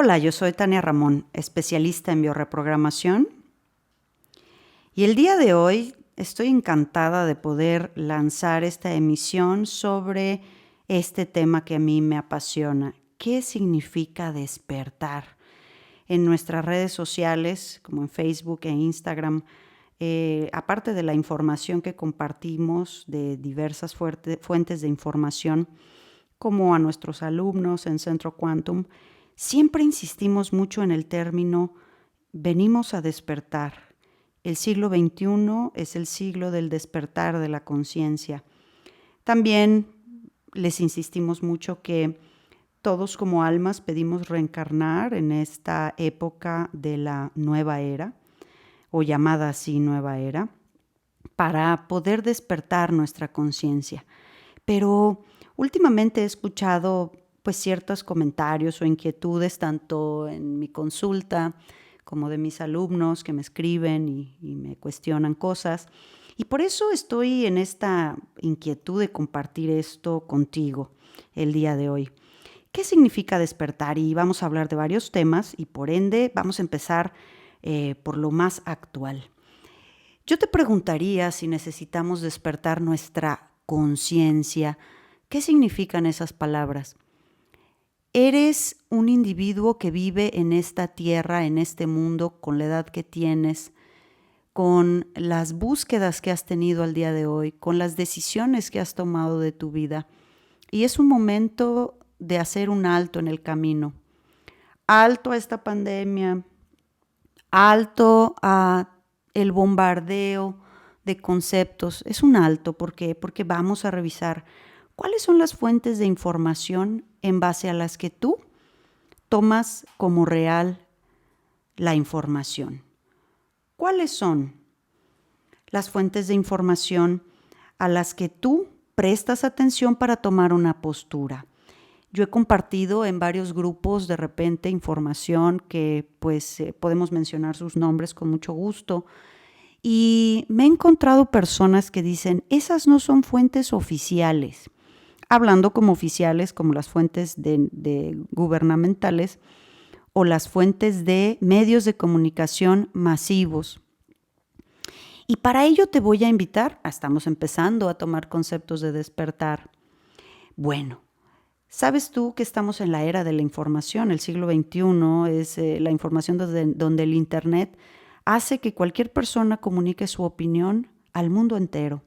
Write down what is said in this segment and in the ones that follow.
Hola, yo soy Tania Ramón, especialista en bioreprogramación, y el día de hoy estoy encantada de poder lanzar esta emisión sobre este tema que a mí me apasiona. ¿Qué significa despertar? En nuestras redes sociales, como en Facebook e Instagram, aparte de la información que compartimos de diversas fuentes de información, como a nuestros alumnos en Centro Quantum, siempre insistimos mucho en el término venimos a despertar. El siglo XXI es el siglo del despertar de la conciencia. También les insistimos mucho que todos como almas pedimos reencarnar en esta época de la nueva era, o llamada así nueva era, para poder despertar nuestra conciencia. Pero últimamente he escuchado pues ciertos comentarios o inquietudes tanto en mi consulta como de mis alumnos que me escriben y me cuestionan cosas. Y por eso estoy en esta inquietud de compartir esto contigo el día de hoy. ¿Qué significa despertar? Y vamos a hablar de varios temas y por ende vamos a empezar por lo más actual. Yo te preguntaría si necesitamos despertar nuestra conciencia. ¿Qué significan esas palabras? Eres un individuo que vive en esta tierra, en este mundo, con la edad que tienes, con las búsquedas que has tenido al día de hoy, con las decisiones que has tomado de tu vida. Y es un momento de hacer un alto en el camino. Alto a esta pandemia, alto a el bombardeo de conceptos. Es un alto, ¿por qué? Porque vamos a revisar cuáles son las fuentes de información en base a las que tú tomas como real la información. ¿Cuáles son las fuentes de información a las que tú prestas atención para tomar una postura? Yo he compartido en varios grupos de repente información que pues podemos mencionar sus nombres con mucho gusto y me he encontrado personas que dicen esas no son fuentes oficiales, hablando como oficiales como las fuentes de gubernamentales o las fuentes de medios de comunicación masivos. Y para ello te voy a invitar, estamos empezando a tomar conceptos de despertar. Bueno, ¿sabes tú que estamos en la era de la información? El siglo XXI es la información donde el Internet hace que cualquier persona comunique su opinión al mundo entero.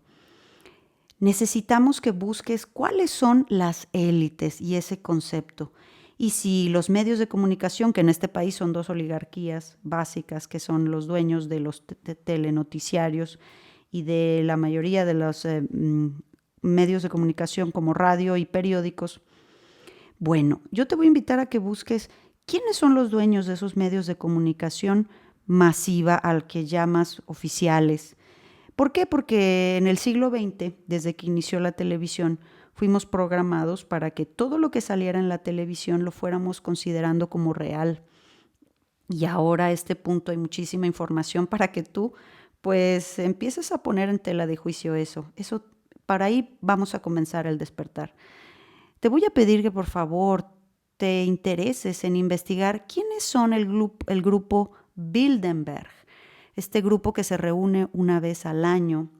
Necesitamos que busques cuáles son las élites y ese concepto. Y si los medios de comunicación, que en este país son dos oligarquías básicas, que son los dueños de los telenoticiarios y de la mayoría de los medios de comunicación como radio y periódicos, bueno, yo te voy a invitar a que busques quiénes son los dueños de esos medios de comunicación masiva al que llamas oficiales. ¿Por qué? Porque en el siglo XX, desde que inició la televisión, fuimos programados para que todo lo que saliera en la televisión lo fuéramos considerando como real. Y ahora a este punto hay muchísima información para que tú pues empieces a poner en tela de juicio eso. Para ahí vamos a comenzar el despertar. Te voy a pedir que por favor te intereses en investigar quiénes son el grupo Bilderberg, este grupo que se reúne una vez al año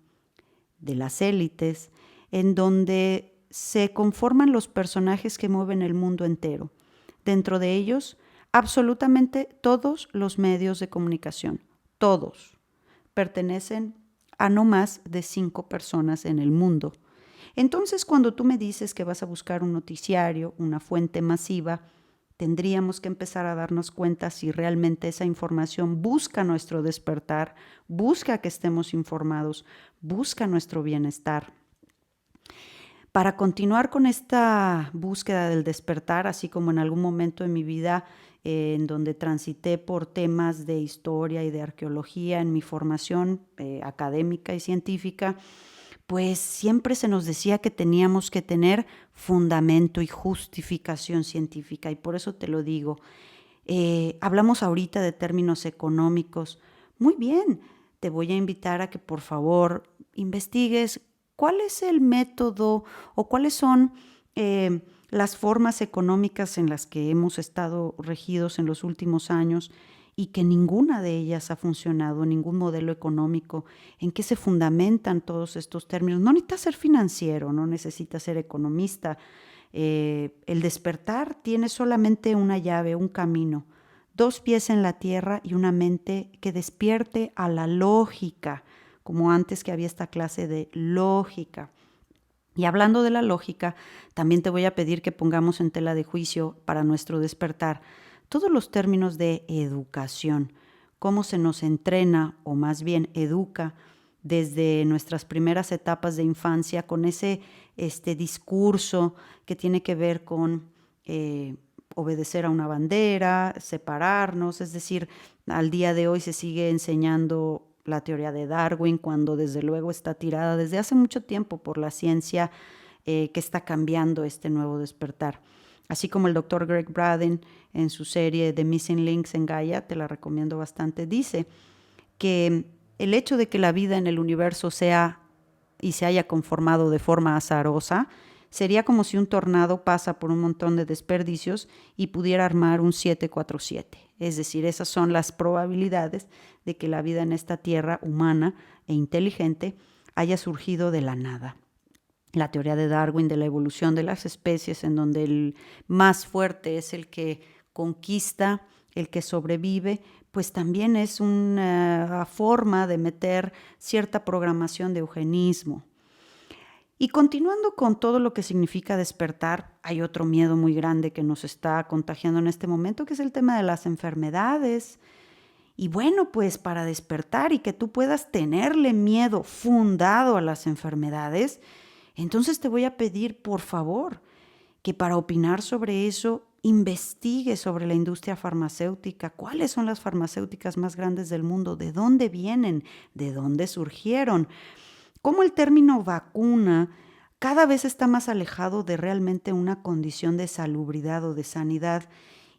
de las élites, en donde se conforman los personajes que mueven el mundo entero. Dentro de ellos, absolutamente todos los medios de comunicación, todos, pertenecen a no más de 5 personas en el mundo. Entonces, cuando tú me dices que vas a buscar un noticiario, una fuente masiva, tendríamos que empezar a darnos cuenta si realmente esa información busca nuestro despertar, busca que estemos informados, busca nuestro bienestar. Para continuar con esta búsqueda del despertar, así como en algún momento en mi vida en donde transité por temas de historia y de arqueología en mi formación académica y científica, pues siempre se nos decía que teníamos que tener fundamento y justificación científica, y por eso te lo digo. Hablamos ahorita de términos económicos. Muy bien, te voy a invitar a que por favor investigues cuál es el método o cuáles son las formas económicas en las que hemos estado regidos en los últimos años y que ninguna de ellas ha funcionado, ningún modelo económico, en qué se fundamentan todos estos términos. No necesitas ser financiero, no necesitas ser economista. El despertar tiene solamente una llave, un camino, 2 pies en la tierra y una mente que despierte a la lógica, como antes que había esta clase de lógica. Y hablando de la lógica, también te voy a pedir que pongamos en tela de juicio para nuestro despertar todos los términos de educación, cómo se nos entrena o más bien educa desde nuestras primeras etapas de infancia con ese discurso que tiene que ver con obedecer a una bandera, separarnos, es decir, al día de hoy se sigue enseñando la teoría de Darwin, cuando desde luego está tirada desde hace mucho tiempo por la ciencia que está cambiando este nuevo despertar. Así como el doctor Greg Braden en su serie The Missing Links en Gaia, te la recomiendo bastante, dice que el hecho de que la vida en el universo sea y se haya conformado de forma azarosa sería como si un tornado pasa por un montón de desperdicios y pudiera armar un 747. Es decir, esas son las probabilidades de que la vida en esta tierra humana e inteligente haya surgido de la nada. La teoría de Darwin de la evolución de las especies, en donde el más fuerte es el que conquista, el que sobrevive, pues también es una forma de meter cierta programación de eugenismo. Y continuando con todo lo que significa despertar, hay otro miedo muy grande que nos está contagiando en este momento, que es el tema de las enfermedades. Y bueno, pues para despertar y que tú puedas tenerle miedo fundado a las enfermedades, entonces te voy a pedir, por favor, que para opinar sobre eso, investigue sobre la industria farmacéutica, cuáles son las farmacéuticas más grandes del mundo, de dónde vienen, de dónde surgieron, cómo el término vacuna cada vez está más alejado de realmente una condición de salubridad o de sanidad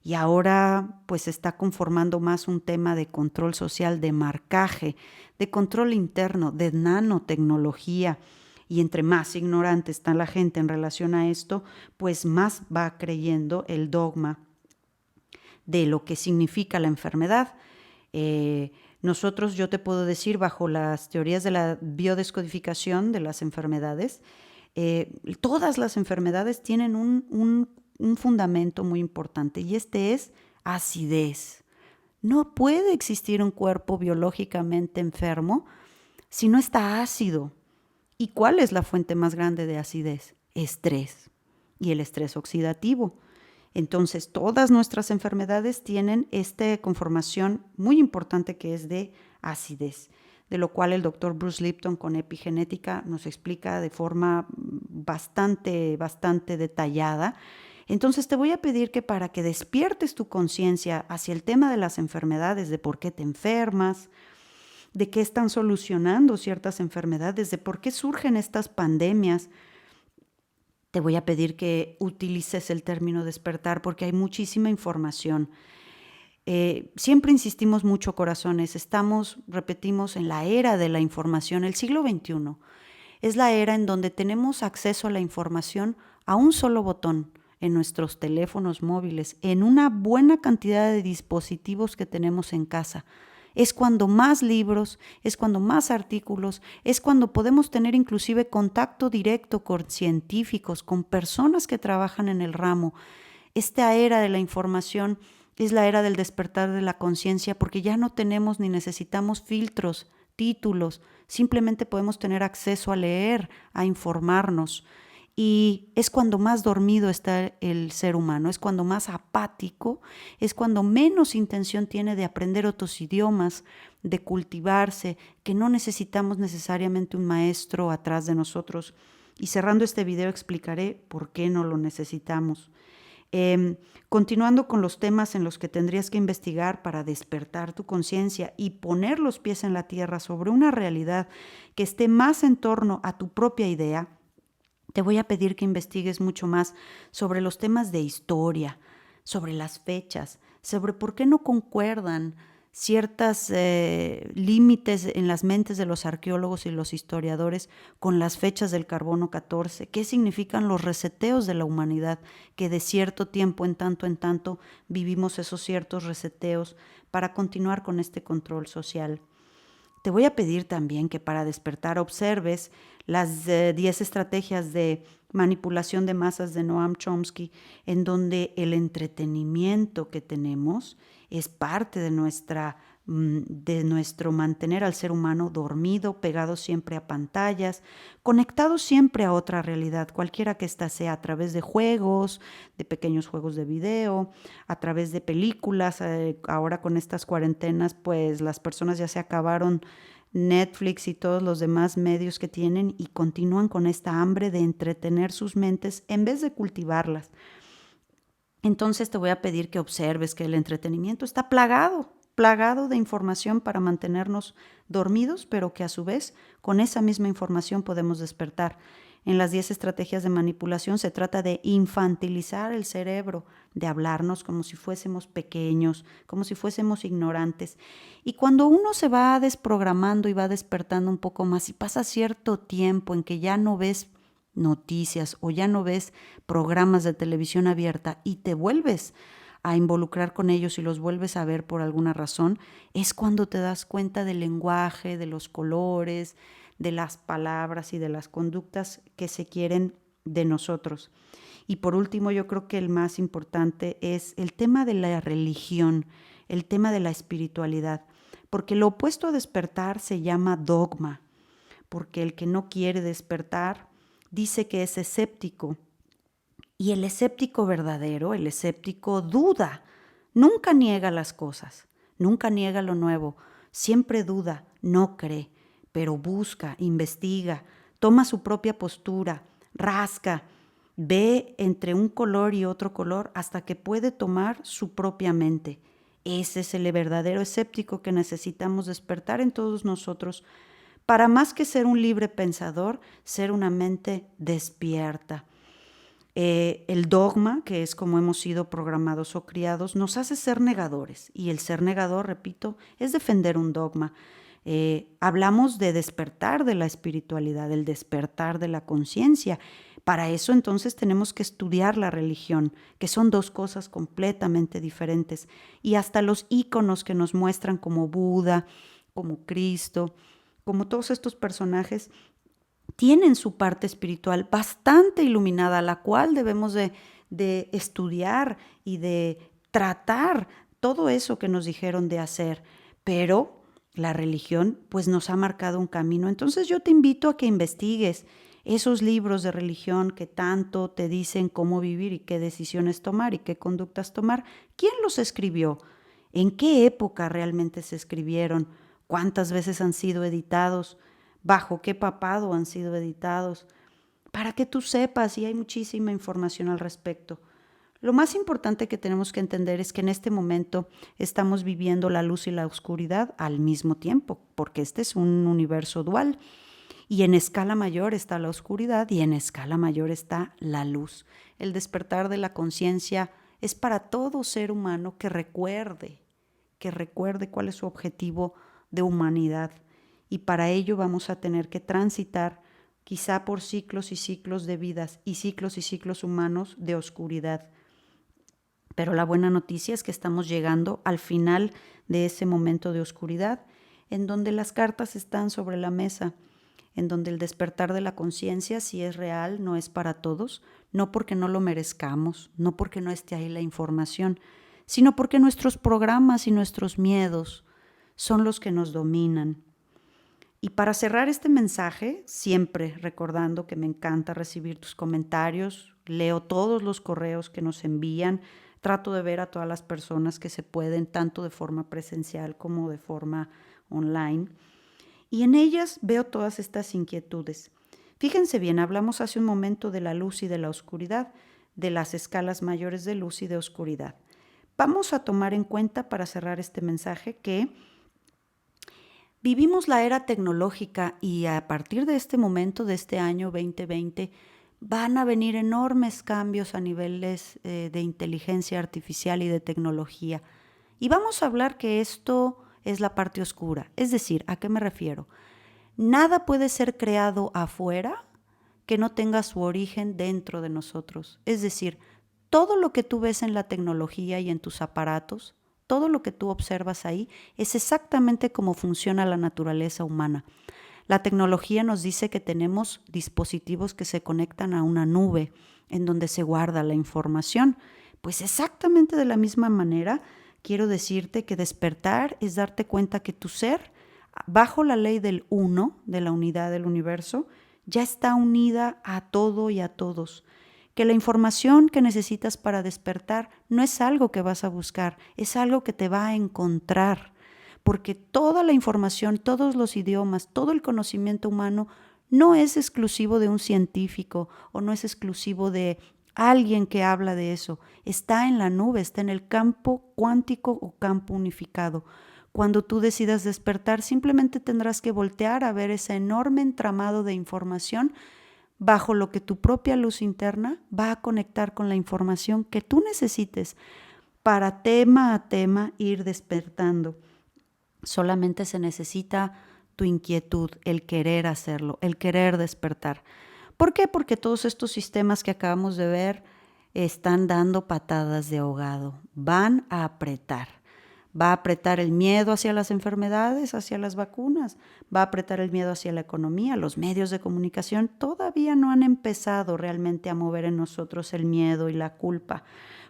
y ahora pues se está conformando más un tema de control social, de marcaje, de control interno, de nanotecnología. Y entre más ignorante está la gente en relación a esto, pues más va creyendo el dogma de lo que significa la enfermedad. Nosotros, yo te puedo decir, bajo las teorías de la biodescodificación de las enfermedades, todas las enfermedades tienen un fundamento muy importante y este es acidez. No puede existir un cuerpo biológicamente enfermo si no está ácido. ¿Y cuál es la fuente más grande de acidez? Estrés y el estrés oxidativo. Entonces, todas nuestras enfermedades tienen esta conformación muy importante que es de acidez, de lo cual el doctor Bruce Lipton con epigenética nos explica de forma bastante detallada. Entonces, te voy a pedir que para que despiertes tu conciencia hacia el tema de las enfermedades, de por qué te enfermas, de qué están solucionando ciertas enfermedades, de por qué surgen estas pandemias, te voy a pedir que utilices el término despertar porque hay muchísima información. Siempre insistimos mucho, corazones, repetimos, en la era de la información, el siglo XXI. Es la era en donde tenemos acceso a la información a un solo botón en nuestros teléfonos móviles, en una buena cantidad de dispositivos que tenemos en casa. Es cuando más libros, es cuando más artículos, es cuando podemos tener inclusive contacto directo con científicos, con personas que trabajan en el ramo. Esta era de la información es la era del despertar de la conciencia porque ya no tenemos ni necesitamos filtros, títulos, simplemente podemos tener acceso a leer, a informarnos. Y es cuando más dormido está el ser humano, es cuando más apático, es cuando menos intención tiene de aprender otros idiomas, de cultivarse, que no necesitamos necesariamente un maestro atrás de nosotros. Y cerrando este video explicaré por qué no lo necesitamos. Continuando con los temas en los que tendrías que investigar para despertar tu conciencia y poner los pies en la tierra sobre una realidad que esté más en torno a tu propia idea, te voy a pedir que investigues mucho más sobre los temas de historia, sobre las fechas, sobre por qué no concuerdan ciertos límites en las mentes de los arqueólogos y los historiadores con las fechas del carbono 14, qué significan los reseteos de la humanidad, que de cierto tiempo en tanto vivimos esos ciertos reseteos para continuar con este control social. Te voy a pedir también que para despertar observes las 10 estrategias de manipulación de masas de Noam Chomsky, en donde el entretenimiento que tenemos es parte de nuestro mantener al ser humano dormido, pegado siempre a pantallas, conectado siempre a otra realidad, cualquiera que ésta sea, a través de juegos, de pequeños juegos de video, a través de películas. Ahora con estas cuarentenas, pues las personas ya se acabaron Netflix y todos los demás medios que tienen y continúan con esta hambre de entretener sus mentes en vez de cultivarlas. Entonces te voy a pedir que observes que el entretenimiento está plagado de información para mantenernos dormidos, pero que a su vez con esa misma información podemos despertar. En las 10 estrategias de manipulación se trata de infantilizar el cerebro, de hablarnos como si fuésemos pequeños, como si fuésemos ignorantes. Y cuando uno se va desprogramando y va despertando un poco más y pasa cierto tiempo en que ya no ves noticias o ya no ves programas de televisión abierta y te vuelves a involucrar con ellos y los vuelves a ver por alguna razón, es cuando te das cuenta del lenguaje, de los colores, de las palabras y de las conductas que se quieren de nosotros. Y por último, yo creo que el más importante es el tema de la religión, el tema de la espiritualidad, porque lo opuesto a despertar se llama dogma, porque el que no quiere despertar dice que es escéptico. Y el escéptico verdadero, el escéptico duda, nunca niega las cosas, nunca niega lo nuevo, siempre duda, no cree, pero busca, investiga, toma su propia postura, rasca, ve entre un color y otro color hasta que puede tomar su propia mente. Ese es el verdadero escéptico que necesitamos despertar en todos nosotros para más que ser un libre pensador, ser una mente despierta. El dogma, que es como hemos sido programados o criados, nos hace ser negadores. Y el ser negador, repito, es defender un dogma. Hablamos de despertar de la espiritualidad, del despertar de la conciencia. Para eso entonces tenemos que estudiar la religión, que son dos cosas completamente diferentes. Y hasta los íconos que nos muestran como Buda, como Cristo, como todos estos personajes, tienen su parte espiritual bastante iluminada, la cual debemos de estudiar y de tratar todo eso que nos dijeron de hacer. Pero la religión pues nos ha marcado un camino. Entonces yo te invito a que investigues esos libros de religión que tanto te dicen cómo vivir y qué decisiones tomar y qué conductas tomar. ¿Quién los escribió? ¿En qué época realmente se escribieron? ¿Cuántas veces han sido editados? ¿Bajo qué papado han sido editados? Para que tú sepas, y hay muchísima información al respecto. Lo más importante que tenemos que entender es que en este momento estamos viviendo la luz y la oscuridad al mismo tiempo, porque este es un universo dual. Y en escala mayor está la oscuridad y en escala mayor está la luz. El despertar de la conciencia es para todo ser humano que recuerde cuál es su objetivo de humanidad. Y para ello vamos a tener que transitar quizá por ciclos y ciclos de vidas y ciclos humanos de oscuridad. Pero la buena noticia es que estamos llegando al final de ese momento de oscuridad, en donde las cartas están sobre la mesa, en donde el despertar de la conciencia, si es real, no es para todos, no porque no lo merezcamos, no porque no esté ahí la información, sino porque nuestros programas y nuestros miedos son los que nos dominan. Y para cerrar este mensaje, siempre recordando que me encanta recibir tus comentarios, leo todos los correos que nos envían, trato de ver a todas las personas que se pueden, tanto de forma presencial como de forma online. Y en ellas veo todas estas inquietudes. Fíjense bien, hablamos hace un momento de la luz y de la oscuridad, de las escalas mayores de luz y de oscuridad. Vamos a tomar en cuenta para cerrar este mensaje que vivimos la era tecnológica y a partir de este momento, de este año 2020, van a venir enormes cambios a niveles de inteligencia artificial y de tecnología. Y vamos a hablar que esto es la parte oscura. Es decir, ¿a qué me refiero? Nada puede ser creado afuera que no tenga su origen dentro de nosotros. Es decir, todo lo que tú ves en la tecnología y en tus aparatos, todo lo que tú observas ahí, es exactamente como funciona la naturaleza humana. La tecnología nos dice que tenemos dispositivos que se conectan a una nube en donde se guarda la información. Pues exactamente de la misma manera, quiero decirte que despertar es darte cuenta que tu ser, bajo la ley del uno, de la unidad del universo, ya está unida a todo y a todos. Que la información que necesitas para despertar no es algo que vas a buscar, es algo que te va a encontrar. Porque toda la información, todos los idiomas, todo el conocimiento humano no es exclusivo de un científico o no es exclusivo de alguien que habla de eso. Está en la nube, está en el campo cuántico o campo unificado. Cuando tú decidas despertar, simplemente tendrás que voltear a ver ese enorme entramado de información bajo lo que tu propia luz interna va a conectar con la información que tú necesites para tema a tema ir despertando. Solamente se necesita tu inquietud, el querer hacerlo, el querer despertar. ¿Por qué? Porque todos estos sistemas que acabamos de ver están dando patadas de ahogado, van a apretar. Va a apretar el miedo hacia las enfermedades, hacia las vacunas, va a apretar el miedo hacia la economía. Los medios de comunicación todavía no han empezado realmente a mover en nosotros el miedo y la culpa,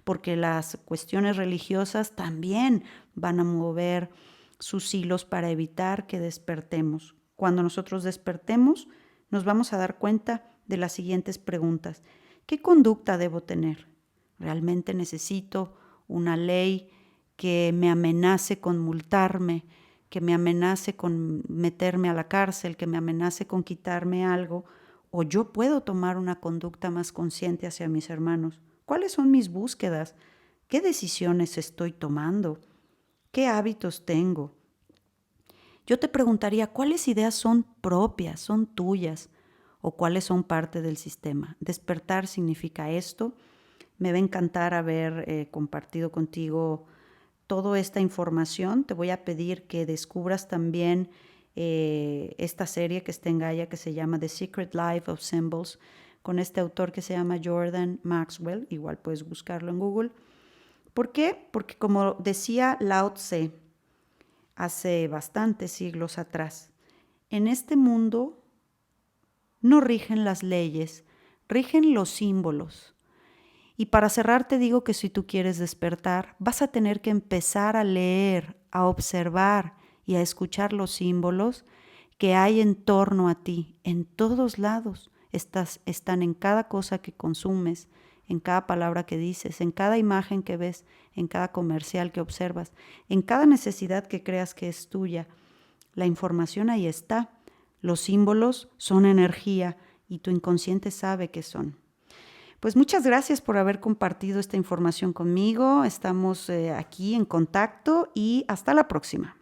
porque las cuestiones religiosas también van a mover sus hilos para evitar que despertemos. Cuando nosotros despertemos, nos vamos a dar cuenta de las siguientes preguntas. ¿Qué conducta debo tener? ¿Realmente necesito una ley que me amenace con multarme, que me amenace con meterme a la cárcel, que me amenace con quitarme algo? ¿O yo puedo tomar una conducta más consciente hacia mis hermanos? ¿Cuáles son mis búsquedas? ¿Qué decisiones estoy tomando? ¿Qué hábitos tengo? Yo te preguntaría, ¿cuáles ideas son propias, son tuyas o cuáles son parte del sistema? Despertar significa esto. Me va a encantar haber compartido contigo toda esta información. Te voy a pedir que descubras también esta serie que está en Gaia que se llama The Secret Life of Symbols, con este autor que se llama Jordan Maxwell. Igual puedes buscarlo en Google. ¿Por qué? Porque como decía Lao Tse hace bastantes siglos atrás, en este mundo no rigen las leyes, rigen los símbolos. Y para cerrar te digo que si tú quieres despertar, vas a tener que empezar a leer, a observar y a escuchar los símbolos que hay en torno a ti, en todos lados. Están en cada cosa que consumes, en cada palabra que dices, en cada imagen que ves, en cada comercial que observas, en cada necesidad que creas que es tuya. La información ahí está. Los símbolos son energía y tu inconsciente sabe qué son. Pues muchas gracias por haber compartido esta información conmigo. Estamos aquí en contacto y hasta la próxima.